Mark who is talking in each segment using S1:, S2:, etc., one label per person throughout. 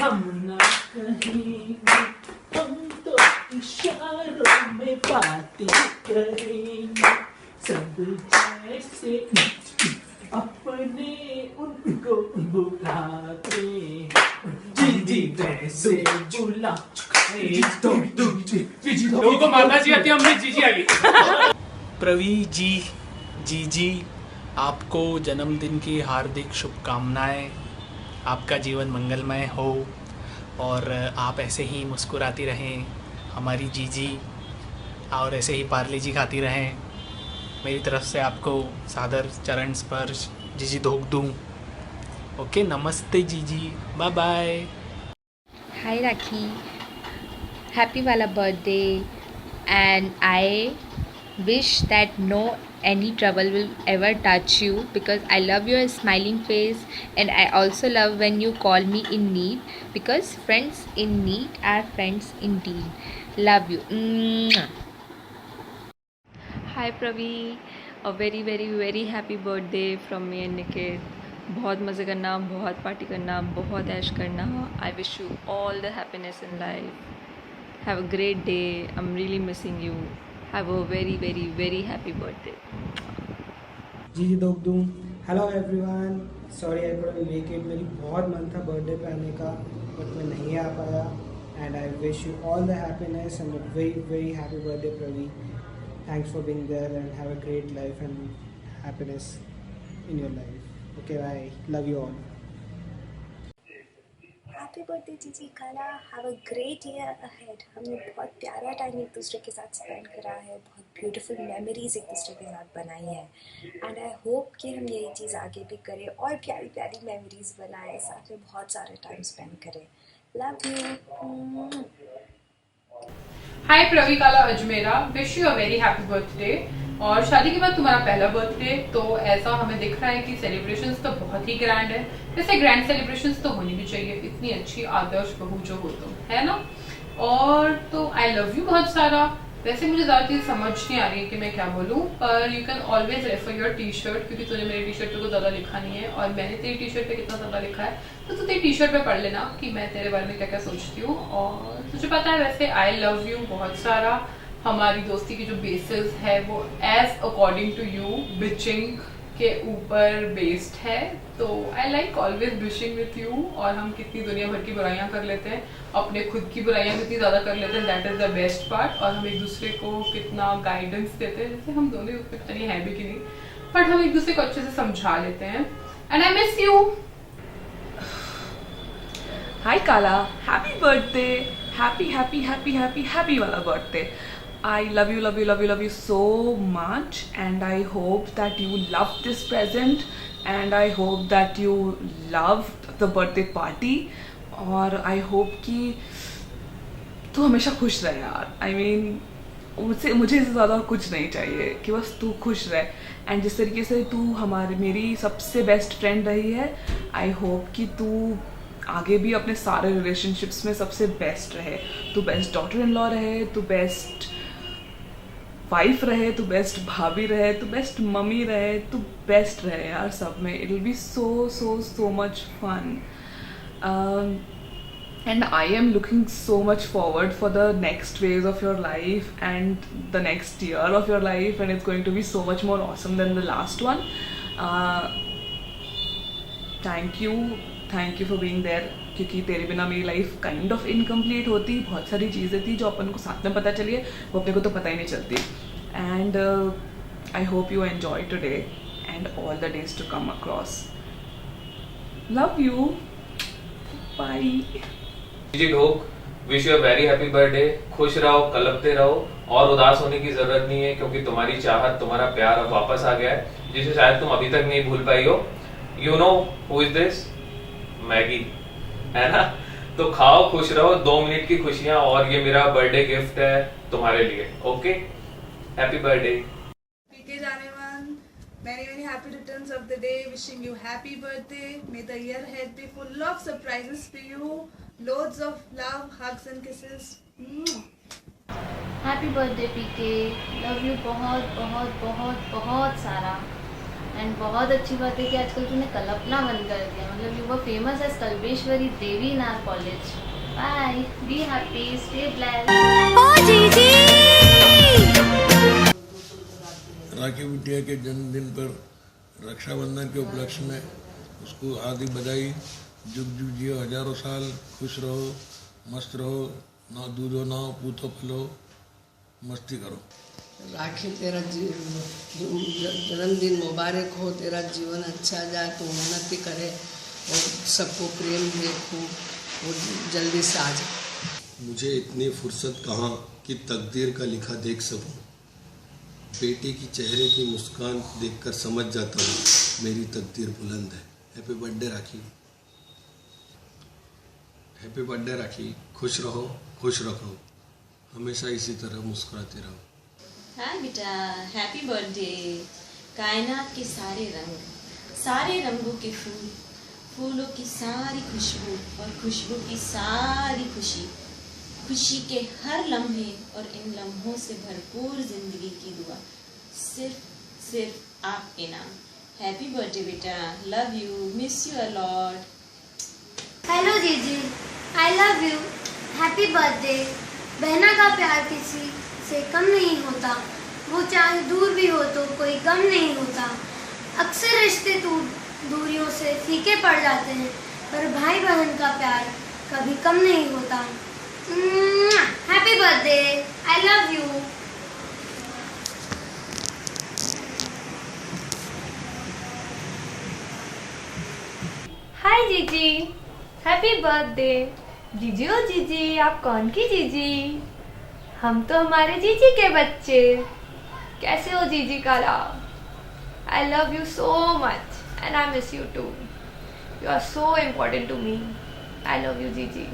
S1: हम ना कहेंगे, हम तो इशारों में बातें करेंगे, सब जैसे अपने उनको बुलाते, जी जी जैसे बुला। लोगों को माता जी आती है, हमने जीजी आ गई। प्रवी जी, जीजी, आपको जन्मदिन की हार्दिक शुभकामनाएं। आपका जीवन मंगलमय हो और आप ऐसे ही मुस्कुराती रहें हमारी जीजी, और ऐसे ही पार्ले जी खाती रहें। मेरी तरफ से आपको सादर चरण स्पर्श जीजी धोक दूँ। ओके, नमस्ते जीजी, bye bye.
S2: Hi Rakhi, happy wala birthday, and I wish that no any trouble will ever touch you because I love your smiling face, and I also love when you call me in need because friends in need are friends indeed. Love you. Mwah.
S3: Hi Pravi, a very very very happy birthday from me and Niket. बहुत मज़े करना, बहुत party करना, बहुत ऐश करना। I wish you all the happiness in life. Have a great day. I am really missing you. Have a very very very happy birthday.
S4: जी दोग दूँ। Hello everyone, sorry I couldn't make it. मेरी बहुत मन था birthday पे आने का बट मैं नहीं आ पाया। And I wish you all the happiness and a very very happy birthday Pravi. Thanks for being there and have a great life and happiness in your life. Okay bye, love you all.
S5: Happy birthday जीजी काला, have a great year ahead. हमने बहुत प्यारा time एक दूसरे के साथ spend करा है, बहुत ब्यूटीफुल मेमोरीज एक दूसरे के साथ बनाई है, एंड आई होप कि हम यही चीज़ आगे भी करें और प्यारी प्यारी मेमोरीज बनाएं, साथ में बहुत सारा टाइम स्पेंड करें। Love you.
S6: Hi Pravikala Ajmera, wish you a very happy birthday. और शादी के बाद तुम्हारा पहला बर्थडे, तो ऐसा हमें दिख रहा है कि सेलिब्रेशंस तो बहुत ही ग्रैंड है। वैसे ग्रैंड सेलिब्रेशंस तो होनी भी चाहिए, इतनी अच्छी आदर्श बहू जो हो तुम, है ना। और तो आई लव यू बहुत सारा। वैसे मुझे ज्यादा चीज समझ नहीं आ रही है कि मैं क्या बोलूं, पर you can always refer your T shirt, क्योंकि तूने मेरी टी शर्ट पे कुछ ज्यादा लिखा नहीं है और मैंने तेरी टी शर्ट पे कितना ज्यादा लिखा है, तो तू तेरी टी शर्ट पे पढ़ लेना कि मैं तेरे बारे में क्या क्या सोचती हूँ। और तुझे पता है वैसे आई लव यू बहुत सारा। हमारी दोस्ती की जो बेसिस है वो एज अकॉर्डिंग टू यू बिचिंग के ऊपर बेस्ड है, तो I like always wishing with you. और हम कितनी दुनिया भर की बुराइयां कर लेते हैं, अपने खुद की बुराइयां कितनी ज़्यादा कर लेते हैं, that is the best part. और हम एक दूसरे को कितना गाइडेंस देते हैं, जैसे हम दोनों उसमें पता नहीं है भी कि नहीं, बट हम एक दूसरे को अच्छे से समझा लेते हैं। And I miss you.
S7: Hi Kala, happy birthday, happy wala birthday. I love you, love you, love you, love you so much, and I hope that you love this present, and I hope that you loved the birthday party, और I hope कि तू हमेशा खुश रहे यार। I mean, मुझे इससे ज़्यादा कुछ नहीं चाहिए कि बस तू खुश रहे। एंड जिस तरीके से तू मेरी सबसे बेस्ट फ्रेंड रही है, आई होप कि तू आगे भी अपने सारे रिलेशनशिप्स में सबसे बेस्ट रहे। तू बेस्ट डॉटर इन लॉ रहे, तू बेस्ट वाइफ रहे, तू बेस्ट भाभी रहे, तू बेस्ट मम्मी रहे, तू बेस्ट रहे यार सब में। It will be so so so much fun. And I am looking so much forward for the next phase of your life and the next year of your life, and it's going to be so much more awesome than the last one. Thank you for being there, क्योंकि तेरे बिना मेरी life kind of incomplete होती। बहुत सारी चीज़ें थी जो अपन को साथ में पता चली है, वो अपने को तो पता ही नहीं चलती। And I hope you enjoy today and all the days to come across. Love you, bye.
S8: जी ढोक, wish you a very happy birthday. खुश रहो, कलपते रहो, और उदास होने की जरूरत नहीं है, क्योंकि तुम्हारी चाहत, तुम्हारा प्यार अब वापस आ गया है, जिसे शायद तुम अभी तक नहीं भूल पाई हो। You know who is this? Maggi, है ना। तो खाओ, खुश रहो, 2 मिनट की खुशियां, और ये मेरा बर्थडे गिफ्ट है तुम्हारे लिए। Okay, happy birthday.
S9: PK Janeman, many happy returns of the day. Wishing you happy birthday. May the year ahead be full of surprises for you. Loads of love, hugs and kisses.
S10: Happy birthday PK, love you बहुत बहुत बहुत बहुत सारा। And बहुत अच्छी बात है कि आजकल तूने कल्पना बंद कर दिया, मतलब you were famous as Kalpeshwari Devi in our college. Bye, be happy, stay blessed. Oh जीजी,
S11: राखी बिटिया के जन्मदिन पर रक्षाबंधन के उपलक्ष्य में उसको हार्दिक बधाई। जुग जुग जियो, हजारों साल खुश रहो, मस्त रहो, ना दूधो ना पूतो फलो, मस्ती करो।
S12: राखी तेरा जन्मदिन मुबारक हो, तेरा जीवन अच्छा जाए, तो उन्नति करे और सबको प्रेम दे खूब और जल्दी से आ जाए।
S13: मुझे इतनी फुर्सत कहाँ कि तकदीर का लिखा देख सकूं। बेटी की चेहरे की मुस्कान देखकर समझ जाता हूँ मेरी तकदीर बुलंद है। हैप्पी बर्थडे राखी, हैप्पी बर्थडे राखी। खुश रहो, खुश रखो, हमेशा इसी तरह मुस्कुराते रहो।
S14: हाँ बेटा, हैप्पी बर्थडे। कायनात के सारे रंग, सारे रंगों के फूल, फूलों की सारी खुशबू और खुशबू की सारी खुशी, खुशी के हर लम्हे और इन लम्हों से भरपूर जिंदगी की दुआ, सिर्फ आपके नाम। हैप्पी बर्थडे बेटा, love you, miss you a lot.
S15: Hello जीजी, I love you, happy birthday. बहना का प्यार किसी से कम नहीं होता, वो चाहे दूर भी हो तो कोई गम नहीं होता। अक्सर रिश्ते दूरियों से फीके पड़ जाते हैं, पर भाई बहन का प्यार कभी कम नहीं होता। Happy birthday, I love you.
S2: Hi जीजी, हैप्पी बर्थडे। जीजी ओ जीजी, आप कौन की जीजी? हम तो हमारे जीजी के बच्चे। कैसे हो जीजी काला? I love you so much and I miss you too. You are so important to me. I love you जीजी।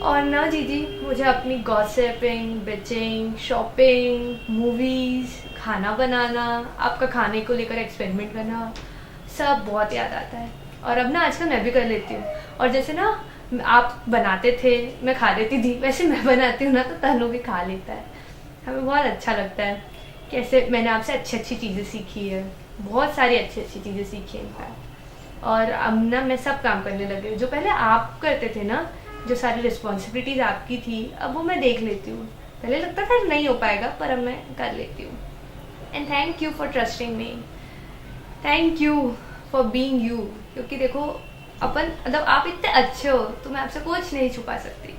S2: और ना जीजी, मुझे अपनी गॉसिपिंग, बिचिंग, शॉपिंग, मूवीज़, खाना बनाना, आपका खाने को लेकर एक्सपेरिमेंट करना, सब बहुत याद आता है। और अब ना आजकल मैं भी कर लेती हूँ। और जैसे ना आप बनाते थे, मैं खा लेती थी, वैसे मैं बनाती हूँ ना तो तनु भी खा लेता है। हमें बहुत अच्छा लगता है कैसे मैंने आपसे अच्छी अच्छी चीज़ें सीखी है, बहुत सारी अच्छी अच्छी चीज़ें सीखी हैं इनफैक्ट। और अब ना मैं सब काम करने लगे जो पहले आप करते थे ना, जो सारी रिस्पॉन्सिबिलिटीज़ आपकी थी, अब वो मैं देख लेती हूँ। पहले लगता था नहीं हो पाएगा, पर अब मैं कर लेती हूँ। And thank you for trusting me, thank you for being you. क्योंकि देखो अपन, मतलब आप इतने अच्छे हो तो मैं आपसे कुछ नहीं छुपा सकती,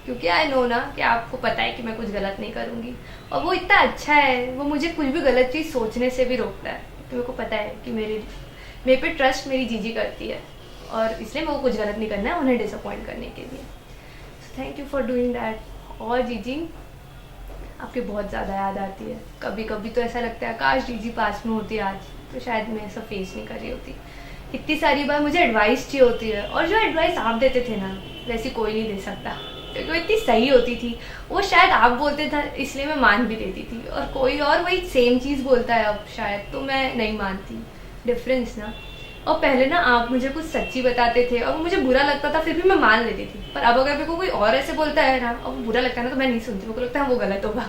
S2: क्योंकि आई नो ना कि आपको पता है कि मैं कुछ गलत नहीं करूँगी। और वो इतना अच्छा है, वो मुझे कुछ भी गलत चीज़ सोचने से भी रोकता है। तो मेरे को पता है कि मेरे पे ट्रस्ट मेरी जीजी करती है, और इसलिए मेरे को कुछ गलत नहीं करना है उन्हें डिसअपॉइंट करने के लिए। So thank you for doing that. और जीजी, आपकी बहुत ज़्यादा याद आती है। कभी कभी तो ऐसा लगता है काश जीजी पास में होती आज, तो शायद मैं ऐसा फेस नहीं कर रही होती। इतनी सारी बार मुझे एडवाइस चाहिए होती है, और जो एडवाइस आप देते थे ना, वैसी कोई नहीं दे सकता, क्योंकि वो इतनी सही होती थी। वो शायद आप बोलते थे इसलिए मैं मान भी लेती थी, और कोई और वही सेम चीज़ बोलता है अब शायद, तो मैं नहीं मानती। डिफरेंस ना। और पहले ना आप मुझे कुछ सच्ची बताते थे और मुझे बुरा लगता था, फिर भी मैं मान लेती थी। पर अब अगर मेरे को कोई और ऐसे बोलता है ना और बुरा लगता है ना, तो मैं नहीं सुनती, मेरे को लगता है वो गलत होगा।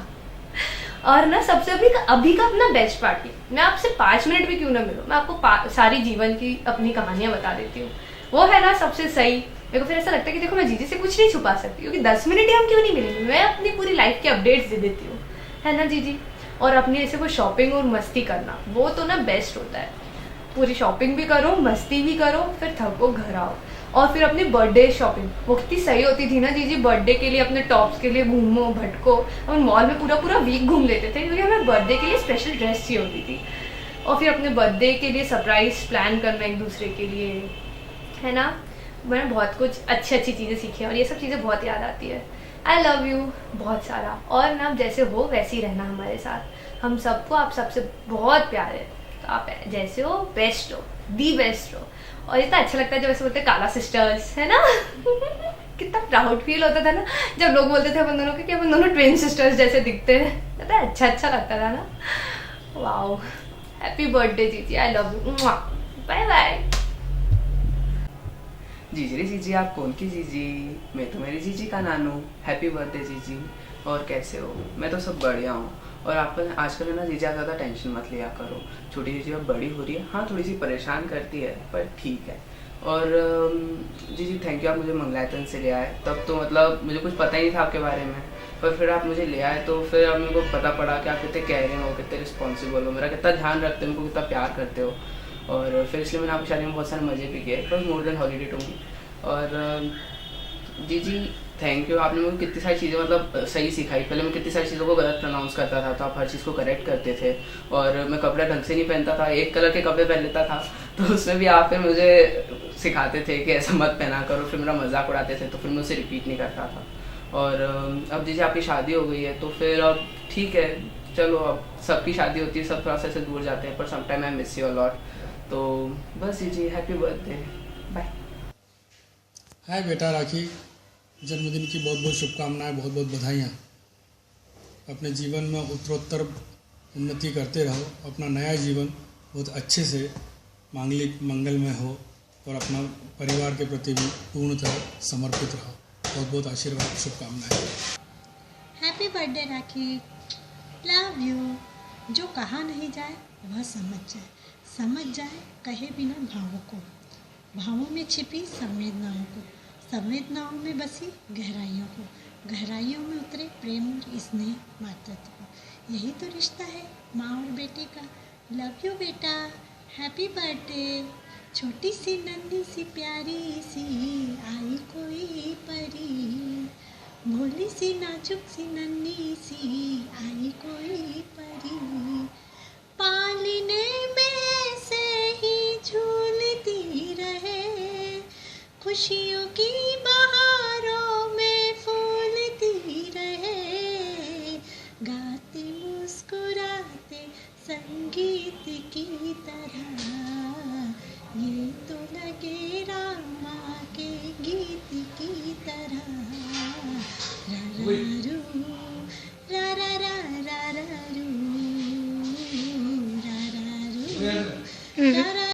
S2: और ना सबसे अभी का अपना बेस्ट पार्टी, मैं आपसे 5 मिनट भी क्यों ना मिलूं, मैं आपको सारी जीवन की अपनी कहानियां बता देती हूँ। वो है ना सबसे सही। मेरे को फिर ऐसा लगता है कि देखो मैं जीजी से कुछ नहीं छुपा सकती, क्योंकि 10 मिनट ही हम क्यों नहीं मिलेंगे, मैं अपनी पूरी लाइफ की अपडेट्स दे देती हूँ, है ना जीजी। और अपनी ऐसे कोई शॉपिंग और मस्ती करना, वो तो ना बेस्ट होता है। पूरी शॉपिंग भी करो, मस्ती भी करो, फिर थको घर आओ। और फिर अपनी बर्थडे शॉपिंग, वो कितनी सही होती थी ना जीजी। बर्थडे के लिए अपने टॉप्स के लिए घूमो, भटको, हम मॉल में पूरा वीक घूम लेते थे, क्योंकि हमें बर्थडे के लिए स्पेशल ड्रेस चाहिए होती थी। और फिर अपने बर्थडे के लिए सरप्राइज प्लान करना एक दूसरे के लिए, है ना। मैंने बहुत कुछ अच्छी चीज़ें सीखी हैं, और ये सब चीज़ें बहुत याद आती है। आई लव यू बहुत सारा। और ना जैसे हो वैसे ही रहना हमारे साथ। हम सबको आप सबसे बहुत प्यार है, तो आप जैसे हो बेस्ट हो, दी बेस्ट हो। और इतना अच्छा लगता है जब ऐसे बोलते हैं काला सिस्टर्स, है ना। कितना प्राउड फील होता था ना जब लोग बोलते थे अपन दोनों के कि अपन दोनों ट्विन सिस्टर्स जैसे दिखते हैं। कितना अच्छा लगता था ना। वाओ, हैप्पी बर्थडे जीजी, I love you, bye bye.
S16: जीजी रे जीजी, आप कौन की जीजी? मैं तो मेरी जीजी का नानू। हैप्पी बर्थडे जीजी। और कैसे हो? मैं तो सब बढ़िया हूँ। और आप आजकल है ना जीजी, आप ज़्यादा टेंशन मत लिया करो। छोटी जीजी अब बड़ी हो रही है, हाँ थोड़ी सी परेशान करती है पर ठीक है। और जीजी थैंक यू, आप मुझे मंगलायतन से ले आए। तब तो मतलब मुझे कुछ पता ही नहीं था आपके बारे में, पर फिर आप मुझे ले आए तो फिर अब मेरे को पता पड़ा कि आप कितने केयरिंग हो, कितने रिस्पॉन्सिबल हो, मेरा कितना ध्यान रखते हो, मेरे को कितना प्यार करते हो। और फिर इसलिए मैंने आपकी शादी में बहुत सारे मज़े भी किए, बस more than holiday to me. और जीजी थैंक यू, आपने मुझे कितनी सारी चीज़ें मतलब सही सिखाई। पहले मैं कितनी सारी चीज़ों को गलत प्रोनाउंस करता था, तो आप हर चीज़ को करेक्ट करते थे। और मैं कपड़े ढंग से नहीं पहनता था, एक कलर के कपड़े पहन लेता था, तो उसमें भी आप फिर मुझे सिखाते थे कि ऐसा मत पहना करो, फिर मेरा मजाक उड़ाते थे, तो फिर मैं उसे रिपीट नहीं करता था। और अब जीजी आपकी शादी हो गई है, तो फिर अब ठीक है, चलो अब सबकी शादी होती है, सब थोड़ा सा ऐसे दूर जाते हैं, पर sometime I miss you a lot. तो बस जीजी हैप्पी बर्थडे, बाय।
S17: हाय बेटा राखी, जन्मदिन की बहुत बहुत शुभकामनाएं, बहुत बहुत बधाइयाँ। अपने जीवन में उत्तरोत्तर उन्नति करते रहो, अपना नया जीवन बहुत अच्छे से मांगलिक मंगलमय हो और अपना परिवार के प्रति भी पूर्णतः समर्पित रहो। बहुत बहुत आशीर्वाद, शुभकामनाएं।
S18: Happy birthday rakhi, love you. जो कहा नहीं जाए वह समझ जाए कहे बिना भावों को, भावों में छिपी संवेदनाओं को, संवेदनाओं में बसी गहराइयों को, गहराइयों में उतरे प्रेम स्नेह मातृत्व। यही तो रिश्ता है माँ और बेटे का। लव यू बेटा, हैप्पी बर्थडे। छोटी सी नन्ही सी प्यारी सी आई कोई परी, भोली सी नाजुक सी नन्ही सी आई कोई परी, पालने में से ही झूलती रहे, खुशियों की बहारों में फूलती रहे, गाते मुस्कुराते संगीत की तरह, ये तो लगे रामा के गीत की तरह। रा रा रू, रा रा रा रा रा रू, रा रा रू, रा रा